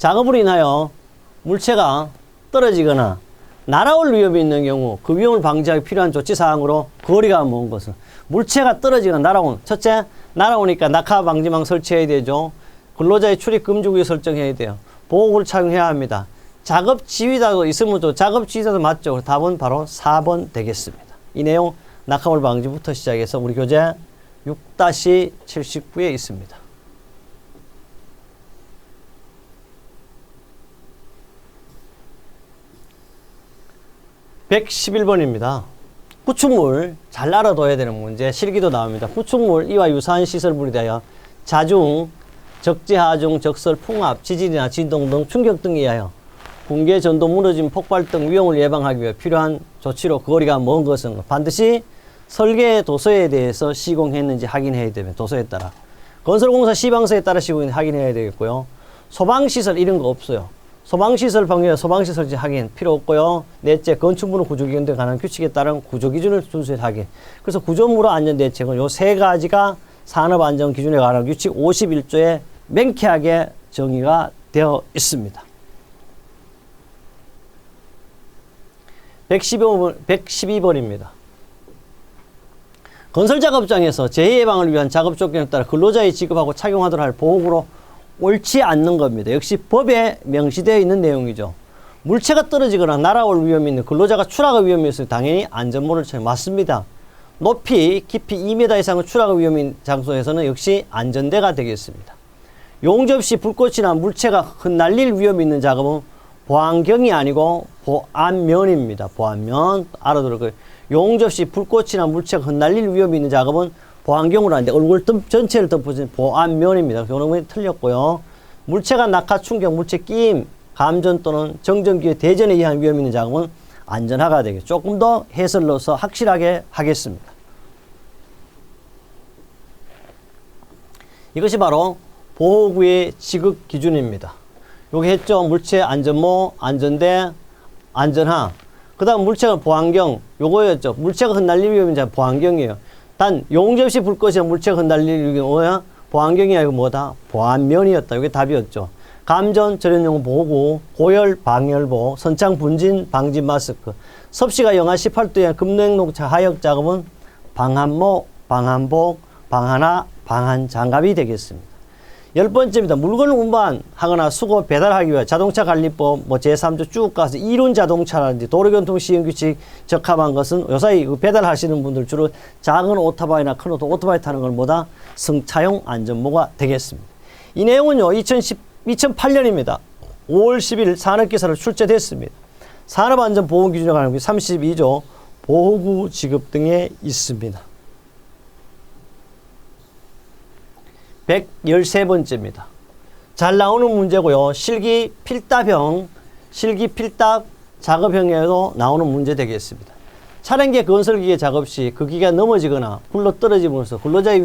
작업으로 인하여 물체가 떨어지거나 날아올 위험이 있는 경우 그 위험을 방지하기 필요한 조치사항으로 거리가 먼 것은 물체가 떨어지거나 날아오는, 첫째, 날아오니까 낙하 방지망 설치해야 되죠. 근로자의 출입 금지 구역 설정해야 돼요. 보호구를 착용해야 합니다. 작업 지휘자도 있으면 또 작업 지휘자도 맞죠. 답은 바로 4번 되겠습니다. 이 내용 낙하물 방지부터 시작해서 우리 교재 6-79에 있습니다. 111번입니다. 구축물 잘 알아둬야 되는 문제, 실기도 나옵니다. 구축물 이와 유사한 시설물에 대하여 자중, 적재, 하중, 적설, 풍압, 지진이나 진동 등 충격 등에 의하여 붕괴, 전도, 무너짐, 폭발 등 위험을 예방하기 위해 필요한 조치로 거리가 먼 것은 반드시 설계 도서에 대해서 시공했는지 확인해야 되면 도서에 따라 건설공사 시방서에 따라 시공했는지 확인해야 되겠고요. 소방시설 이런 거 없어요. 소방시설 방류와 소방시설 확인 필요 없고요. 넷째, 건축물은 구조기준에 관한 규칙에 따른 구조기준을 준수해 확인. 그래서 구조물의 안전대책은 요 세 가지가 산업안전기준에 관한 규칙 51조에 명쾌하게 정의가 되어 있습니다. 112번입니다. 건설작업장에서 재해 예방을 위한 작업 조건에 따라 근로자의 지급하고 착용하도록 할 보호구로 옳지 않는 겁니다. 역시 법에 명시되어 있는 내용이죠. 물체가 떨어지거나 날아올 위험이 있는 근로자가 추락의 위험이 있으면 당연히 안전모를 쳐야 맞습니다. 높이, 깊이 2m 이상의 추락의 위험이 있는 장소에서는 역시 안전대가 되겠습니다. 용접시 불꽃이나 물체가 흩날릴 위험이 있는 작업은 보안경이 아니고 보안면입니다. 보안면 알아들을 거예요. 용접시 불꽃이나 물체가 흩날릴 위험이 있는 작업은 보안경으로 하는데 얼굴 전체를 덮어진 보안면입니다. 요놈이 틀렸고요. 물체가 낙하, 충격, 물체 끼임, 감전 또는 정전기의 대전에 의한 위험이 있는 작업은 안전하가 되겠죠. 조금 더 해설을 넣어서 확실하게 하겠습니다. 이것이 바로 보호구의 지급 기준입니다. 여기 했죠. 물체 안전모, 안전대, 안전하. 그 다음 물체가 보안경, 요거였죠. 물체가 흩날릴 위험이 보안경이에요. 단 용접시 불꽃이나 물체가 흩날릴 위험이 뭐야? 보안경이 아니고 뭐다? 보안면이었다. 이게 답이었죠. 감전, 절연용 보호구, 고열, 방열보, 선창 분진, 방지 마스크, 섭씨가 영하 18도의 급냉농차 하역 작업은 방한모, 방한복, 방한화, 방한장갑이 되겠습니다. 10번째입니다. 물건을 운반하거나 수거 배달하기 위해 자동차 관리법 제3조 쭉 가서 이륜 자동차라든지 도로교통 시행규칙 적합한 것은 요사이 배달하시는 분들 주로 작은 오토바이나 큰 오토바이 타는 걸 뭐다? 승차용 안전모가 되겠습니다. 이 내용은요 2008년입니다. 5월 10일 산업기사로 출제됐습니다. 산업안전보건기준에 관한 32조 보호구 지급 등에 있습니다. 113번째입니다. 잘 나오는 문제고요. 실기 필답형, 실기 필답 작업형에도 나오는 문제 되겠습니다. 차량계 건설기계 작업 시 그 기계가 넘어지거나 굴러 떨어짐으로써 근로자의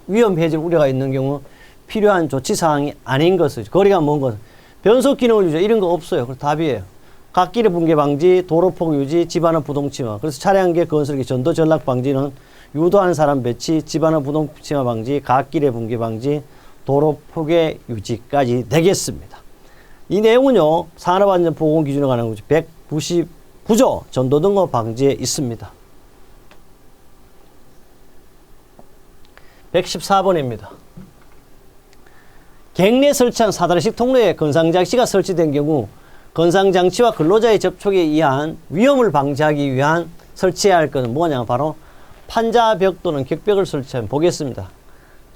위험 해질 우려가 있는 경우 필요한 조치사항이 아닌 것을, 거리가 먼 것은 변속 기능을 유지, 이런 거 없어요. 그래서 답이에요. 갓길의 붕괴 방지, 도로폭 유지, 집안의 부동침화. 그래서 차량계 건설기 전도 전락 방지는 유도하는 사람 배치, 집안의 부동침화 방지, 갓길의 붕괴 방지, 도로 폭의 유지까지 되겠습니다. 이 내용은요, 산업안전보건기준에 관한 199조 전도 등의 방지에 있습니다. 114번입니다. 객내 설치한 사다리식 통로에 건상장치가 설치된 경우 건상장치와 근로자의 접촉에 의한 위험을 방지하기 위한 설치해야 할 것은 뭐냐면 바로 판자벽 또는 격벽을 설치하면 보겠습니다.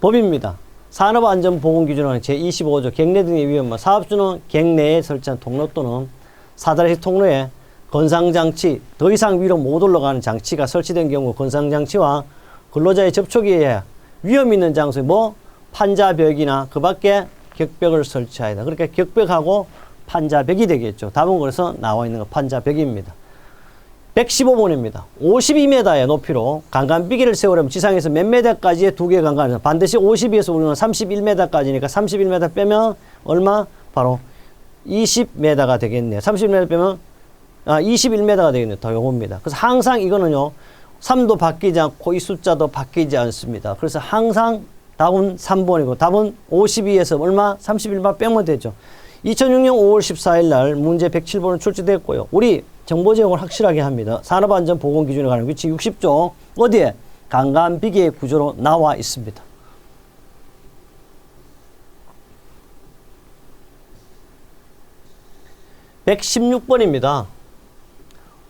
법입니다. 산업안전보건기준은 제25조 객내 등의 위험만 사업주는 객내에 설치한 통로 또는 사다리식 통로에 건상장치, 더 이상 위로 못 올라가는 장치가 설치된 경우 건상장치와 근로자의 접촉에 의해 위험 있는 장소에 판자벽이나 그 밖에 격벽을 설치해야 한다. 그러니까 격벽하고 판자벽이 되겠죠. 답은 그래서 나와 있는 거 판자벽입니다. 115번입니다. 52m의 높이로 강간비기를 세우려면 지상에서 몇 m까지의 두 개의 강간을 반드시 52에서 우리는 31m까지니까 31m 빼면 얼마? 바로 20m가 되겠네요. 31m 빼면 21m가 되겠네요. 더 요겁니다. 그래서 항상 이거는요 3도 바뀌지 않고 이 숫자도 바뀌지 않습니다. 그래서 항상 답은 3번이고 답은 52에서 얼마? 31만 빼면 되죠. 2006년 5월 14일 날 문제 107번은 출제됐고요. 우리 정보 제공을 확실하게 합니다. 산업안전보건기준에 관한 규칙 60조 어디에? 강간비계 구조로 나와 있습니다. (116번입니다)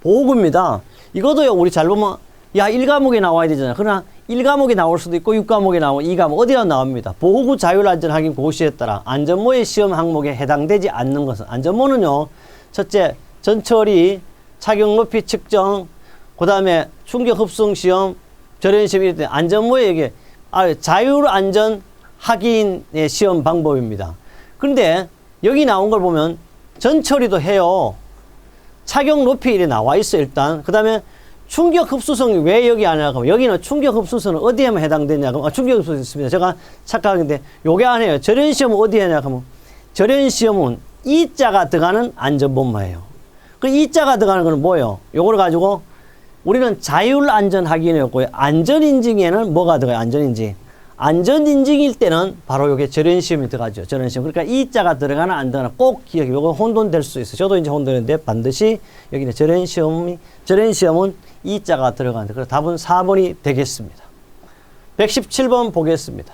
보호구입니다. 이것도요, 우리 잘 보면, 야, 1과목에 나와야 되잖아요. 그러나 1과목에 나올 수도 있고, 6과목에 나오고, 2과목, 어디나 나옵니다. 보호구 자율안전확인 고시에 따라 안전모의 시험 항목에 해당되지 않는 것은, 안전모는요, 첫째, 전처리, 착용 높이 측정, 그 다음에 충격 흡수성 시험, 절연 시험, 이럴 때 안전모의 이게 자율안전 확인의 시험 방법입니다. 그런데 여기 나온 걸 보면 전처리도 해요. 착용 높이 이래 나와 있어, 일단. 그 다음에 충격 흡수성이 왜 여기 안 해요? 여기는 충격 흡수성은 어디에만 해당되냐? 그럼 충격 흡수성 있습니다. 제가 착각했는데 요게 안 해요. 절연 시험은 어디에 하냐? 그러면 절연 시험은 이자가 들어가는 안전본마예요. 그 이자가 들어가는 건 뭐예요? 요걸 가지고 우리는 자율안전확인이었고요. 안전인증에는 뭐가 들어가요? 안전인증. 안전인증일 때는 바로 요게 절연시험이 들어가죠. 절연시험. 그러니까 이자가 들어가나 안 들어가나 꼭 기억해. 요거 혼돈될 수 있어요. 저도 이제 혼돈했는데 반드시 여기는 절연시험은 이자가 들어가는데. 그래서 답은 4번이 되겠습니다. 117번 보겠습니다.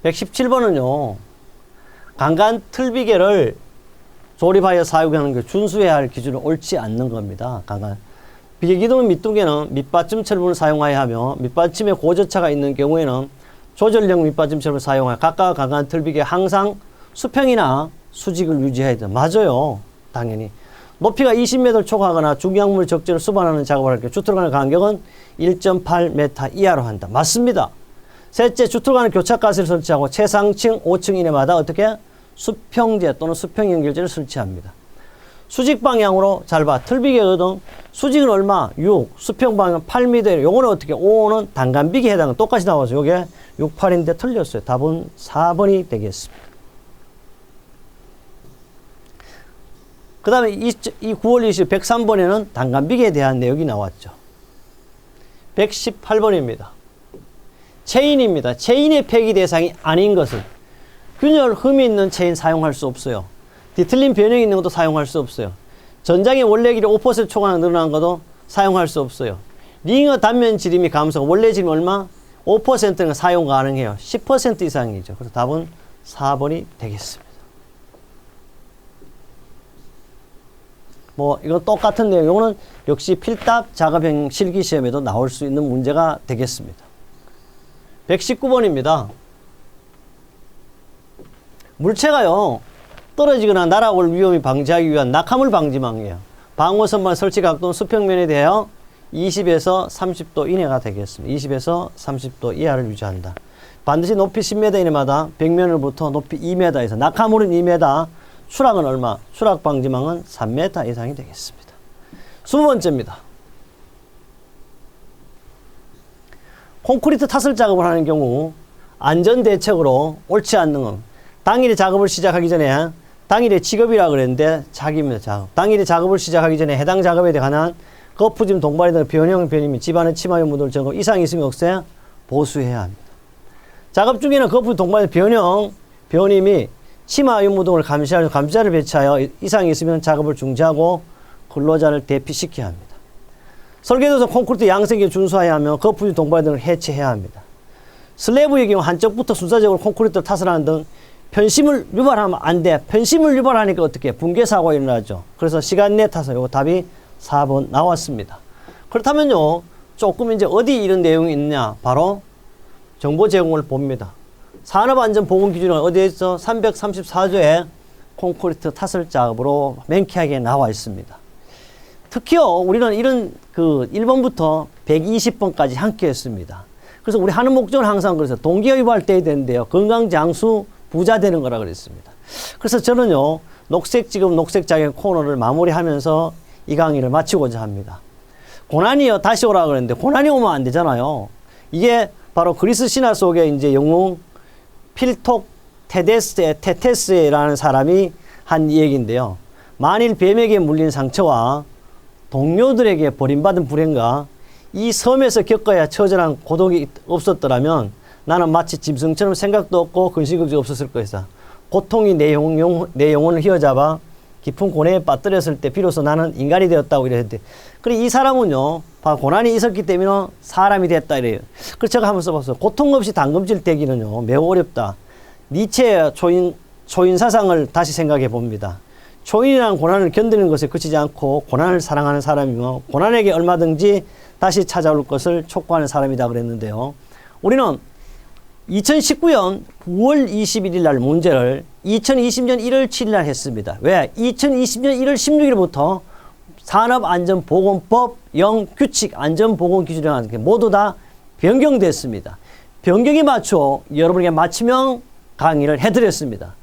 117번은요. 강간 틀비계를 조립하여 사용하는 게 준수해야 할 기준은 옳지 않는 겁니다. 강간. 비계기동 밑두개는 밑받침 철분을 사용하여야 하며 밑받침에 고저차가 있는 경우에는 조절형 밑받침 철분을 사용하여 각각 강간 틀비계 항상 수평이나 수직을 유지해야 된다. 맞아요. 당연히. 높이가 20m 초과하거나 중량물 적재를 수반하는 작업을 할 경우 주틀 간의 간격은 1.8m 이하로 한다. 맞습니다. 셋째, 주틀 간의 교착가스를 설치하고 최상층 5층 이내마다 어떻게? 수평제 또는 수평 연결제를 설치합니다. 수직 방향으로 잘 봐. 틀비계거든. 수직은 얼마? 6. 수평 방향 8m. 요거는 어떻게? 5는 단간비계에 해당은 똑같이 나와서 요게 6, 8인데 틀렸어요. 답은 4번이 되겠습니다. 그 다음에 이 9월 20일 103번에는 단간비계에 대한 내용이 나왔죠. 118번입니다. 체인입니다. 체인의 폐기 대상이 아닌 것은 균열 흠이 있는 체인 사용할 수 없어요. 뒤틀린 변형이 있는 것도 사용할 수 없어요. 전장의 원래 길이 5% 초과나 늘어난 것도 사용할 수 없어요. 링어 단면 지름이 감소가 원래 지름이 얼마? 5%는 사용 가능해요. 10% 이상이죠. 그래서 답은 4번이 되겠습니다. 뭐 이건 똑같은 내용. 이거는 역시 필답 작업형 실기시험에도 나올 수 있는 문제가 되겠습니다. 119번입니다. 물체가요. 떨어지거나 날아올 위험을 방지하기 위한 낙하물 방지망이에요. 방어선반 설치 각도는 수평면에 대하여 20에서 30도 이내가 되겠습니다. 20에서 30도 이하를 유지한다. 반드시 높이 10m 이내마다 벽면으로부터 높이 2m 이상. 낙하물은 2m, 추락은 얼마? 추락 방지망은 3m 이상이 되겠습니다. 20번째입니다. 콘크리트 타설 작업을 하는 경우 안전대책으로 옳지 않는 것. 당일에 작업을 시작하기 전에 당일에 직업이라 그랬는데 자기입니다. 작업. 당일에 작업을 시작하기 전에 해당 작업에 관한 거푸짐 동반이 등 변형, 변임, 집안의 치마 유무들 점검 이상이 있으면 없애 보수해야 합니다. 작업 중에는 거푸짐 동반의 변형, 변임이 치마 유무 등을 감시하여 감시자를 배치하여 이상이 있으면 작업을 중지하고 근로자를 대피시켜야 합니다. 설계도서 콘크리트 양색에 준수해야 하며 거푸짐 동반 등을 해체해야 합니다. 슬래브의 경우 한쪽부터 순차적으로 콘크리트를 타설하는 등 편심을 유발하면 안 돼. 편심을 유발하니까 어떻게? 붕괴사고가 일어나죠. 그래서 시간 내 타설. 요거 답이 4번 나왔습니다. 그렇다면요. 조금 이제 어디 이런 내용이 있냐? 바로 정보 제공을 봅니다. 산업안전보건기준은 어디에 있어? 334조에 콘크리트 타설 작업으로 명쾌하게 나와 있습니다. 특히요. 우리는 이런 1번부터 120번까지 함께 했습니다. 그래서 우리 하는 목적은 항상 그래서 동기유발 돼야 되는데요. 건강장수 부자 되는 거라 그랬습니다. 그래서 저는요, 녹색지급 녹색자격 코너를 마무리하면서 이 강의를 마치고자 합니다. 고난이요, 다시 오라 그랬는데, 고난이 오면 안 되잖아요. 이게 바로 그리스 신화 속에 이제 영웅 필톡 테테스라는 사람이 한 얘기인데요. 만일 뱀에게 물린 상처와 동료들에게 버림받은 불행과 이 섬에서 겪어야 처절한 고독이 없었더라면 나는 마치 짐승처럼 생각도 없고 근심걱정이 없었을 것이다. 고통이 내 영혼을 휘어잡아 깊은 고뇌에 빠뜨렸을 때 비로소 나는 인간이 되었다고 이랬는데, 그래 이 사람은요 고난이 있었기 때문에 사람이 됐다 이래요. 그래서 제가 한번 써봤어요. 고통 없이 당금질 되기는요 매우 어렵다. 니체의 초인 사상을 다시 생각해 봅니다. 초인이라는 고난을 견디는 것에 그치지 않고 고난을 사랑하는 사람이며 고난에게 얼마든지 다시 찾아올 것을 촉구하는 사람이다 그랬는데요. 우리는 2019년 9월 21일 날 문제를 2020년 1월 7일 날 했습니다. 왜? 2020년 1월 16일부터 산업안전보건법 규칙 안전보건기준이라는 게 모두 다 변경됐습니다. 변경에 맞춰 여러분에게 맞춤형 강의를 해드렸습니다.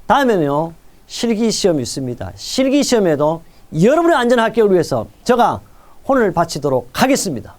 다음에는요 실기시험이 있습니다. 실기시험에도 여러분의 안전 합격을 위해서 제가 혼을 바치도록 하겠습니다.